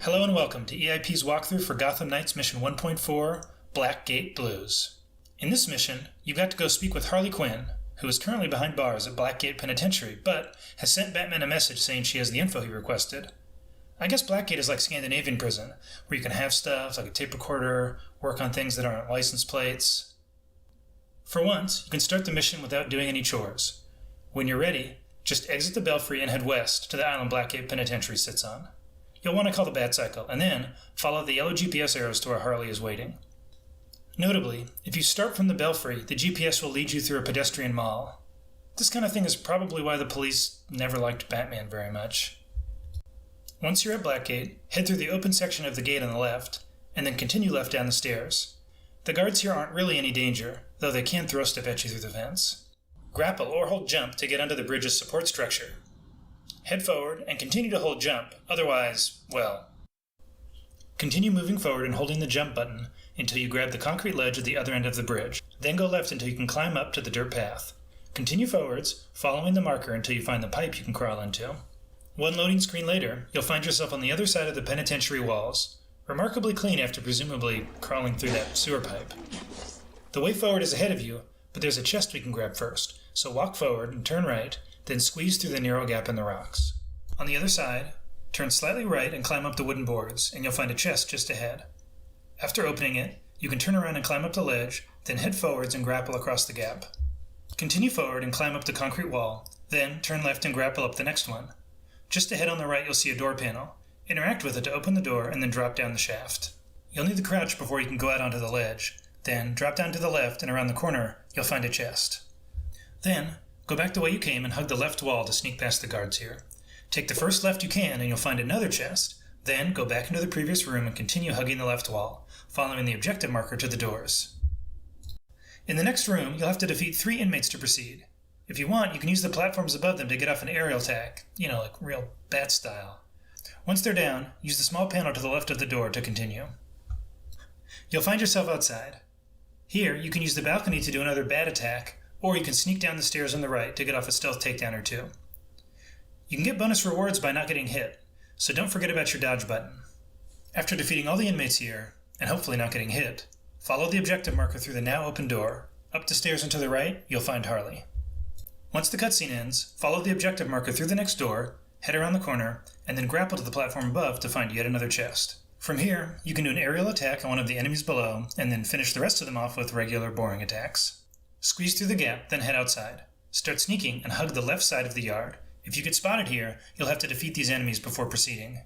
Hello and welcome to EIP's walkthrough for Gotham Knights Mission 1.4, Blackgate Blues. In this mission, you've got to go speak with Harley Quinn, who is currently behind bars at Blackgate Penitentiary, but has sent Batman a message saying she has the info he requested. I guess Blackgate is like Scandinavian prison, where you can have stuff like a tape recorder, work on things that aren't license plates. For once, you can start the mission without doing any chores. When you're ready, just exit the Belfry and head west to the island Blackgate Penitentiary sits on. You'll want to call the Batcycle, and then follow the yellow GPS arrows to where Harley is waiting. Notably, if you start from the Belfry, the GPS will lead you through a pedestrian mall. This kind of thing is probably why the police never liked Batman very much. Once you're at Blackgate, head through the open section of the gate on the left, and then continue left down the stairs. The guards here aren't really any danger, though they can throw stuff at you through the vents. Grapple or hold jump to get under the bridge's support structure. Head forward and continue to hold jump, otherwise, well, continue moving forward and holding the jump button until you grab the concrete ledge at the other end of the bridge. Then go left until you can climb up to the dirt path. Continue forwards, following the marker until you find the pipe you can crawl into. One loading screen later, you'll find yourself on the other side of the penitentiary walls, remarkably clean after presumably crawling through that sewer pipe. The way forward is ahead of you, but there's a chest we can grab first, so walk forward and turn right, then squeeze through the narrow gap in the rocks. On the other side, turn slightly right and climb up the wooden boards, and you'll find a chest just ahead. After opening it, you can turn around and climb up the ledge, then head forwards and grapple across the gap. Continue forward and climb up the concrete wall, then turn left and grapple up the next one. Just ahead on the right you'll see a door panel. Interact with it to open the door and then drop down the shaft. You'll need to crouch before you can go out onto the ledge. Then drop down to the left and around the corner you'll find a chest. Then, go back the way you came and hug the left wall to sneak past the guards here. Take the first left you can and you'll find another chest. Then go back into the previous room and continue hugging the left wall, following the objective marker to the doors. In the next room, you'll have to defeat 3 inmates to proceed. If you want, you can use the platforms above them to get off an aerial attack, like real bat style. Once they're down, use the small panel to the left of the door to continue. You'll find yourself outside. Here, you can use the balcony to do another bat attack, or you can sneak down the stairs on the right to get off a stealth takedown or 2. You can get bonus rewards by not getting hit, so don't forget about your dodge button. After defeating all the inmates here, and hopefully not getting hit, follow the objective marker through the now open door. Up the stairs and to the right, you'll find Harley. Once the cutscene ends, follow the objective marker through the next door, head around the corner, and then grapple to the platform above to find yet another chest. From here, you can do an aerial attack on one of the enemies below, and then finish the rest of them off with regular boring attacks. Squeeze through the gap, then head outside. Start sneaking and hug the left side of the yard. If you get spotted here, you'll have to defeat these enemies before proceeding.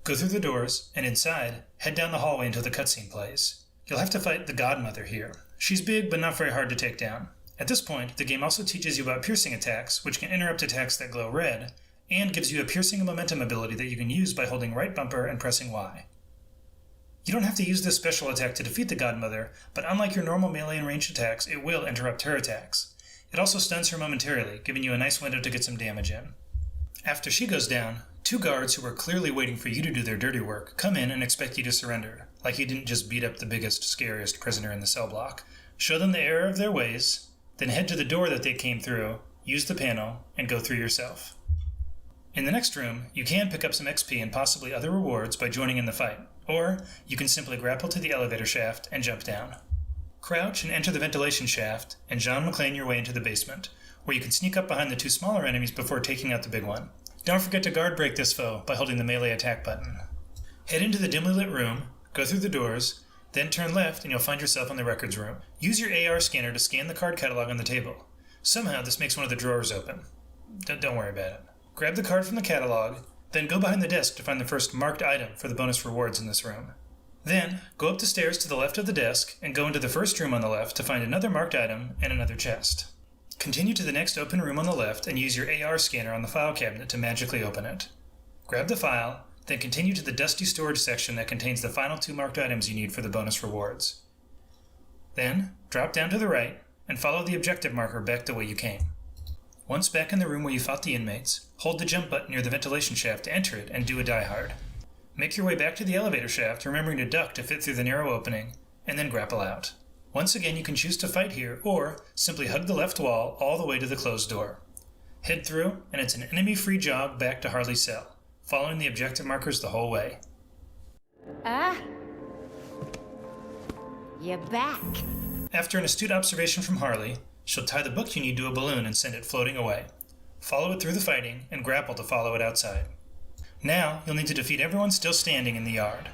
Go through the doors, and inside, head down the hallway until the cutscene plays. You'll have to fight the Godmother here. She's big, but not very hard to take down. At this point, the game also teaches you about piercing attacks, which can interrupt attacks that glow red, and gives you a piercing and momentum ability that you can use by holding right bumper and pressing Y. You don't have to use this special attack to defeat the Godmother, but unlike your normal melee and ranged attacks, it will interrupt her attacks. It also stuns her momentarily, giving you a nice window to get some damage in. After she goes down, 2 guards who are clearly waiting for you to do their dirty work come in and expect you to surrender, like you didn't just beat up the biggest, scariest prisoner in the cell block. Show them the error of their ways, then head to the door that they came through, use the panel, and go through yourself. In the next room, you can pick up some XP and possibly other rewards by joining in the fight, or you can simply grapple to the elevator shaft and jump down. Crouch and enter the ventilation shaft, and John McClane your way into the basement, where you can sneak up behind the 2 smaller enemies before taking out the big one. Don't forget to guard break this foe by holding the melee attack button. Head into the dimly lit room, go through the doors, then turn left and you'll find yourself in the records room. Use your AR scanner to scan the card catalog on the table. Somehow this makes one of the drawers open. Don't worry about it. Grab the card from the catalog, then go behind the desk to find the first marked item for the bonus rewards in this room. Then, go up the stairs to the left of the desk and go into the first room on the left to find another marked item and another chest. Continue to the next open room on the left and use your AR scanner on the file cabinet to magically open it. Grab the file, then continue to the dusty storage section that contains the final 2 marked items you need for the bonus rewards. Then, drop down to the right and follow the objective marker back the way you came. Once back in the room where you fought the inmates, hold the jump button near the ventilation shaft to enter it and do a die hard. Make your way back to the elevator shaft, remembering to duck to fit through the narrow opening, and then grapple out. Once again, you can choose to fight here, or simply hug the left wall all the way to the closed door. Head through, and it's an enemy-free jog back to Harley's cell, following the objective markers the whole way. You're back. After an astute observation from Harley, she'll tie the book you need to a balloon and send it floating away. Follow it through the fighting, and grapple to follow it outside. Now, you'll need to defeat everyone still standing in the yard.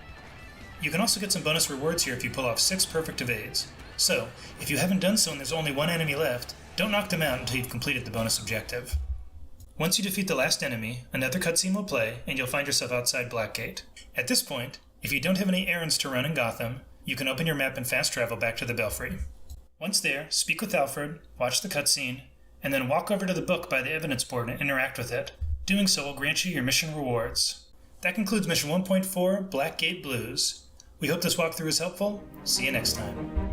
You can also get some bonus rewards here if you pull off 6 perfect evades. So, if you haven't done so and there's only one enemy left, don't knock them out until you've completed the bonus objective. Once you defeat the last enemy, another cutscene will play, and you'll find yourself outside Blackgate. At this point, if you don't have any errands to run in Gotham, you can open your map and fast travel back to the Belfry. Once there, speak with Alfred, watch the cutscene, and then walk over to the book by the evidence board and interact with it. Doing so will grant you your mission rewards. That concludes Mission 1.4, Blackgate Blues. We hope this walkthrough is helpful. See you next time.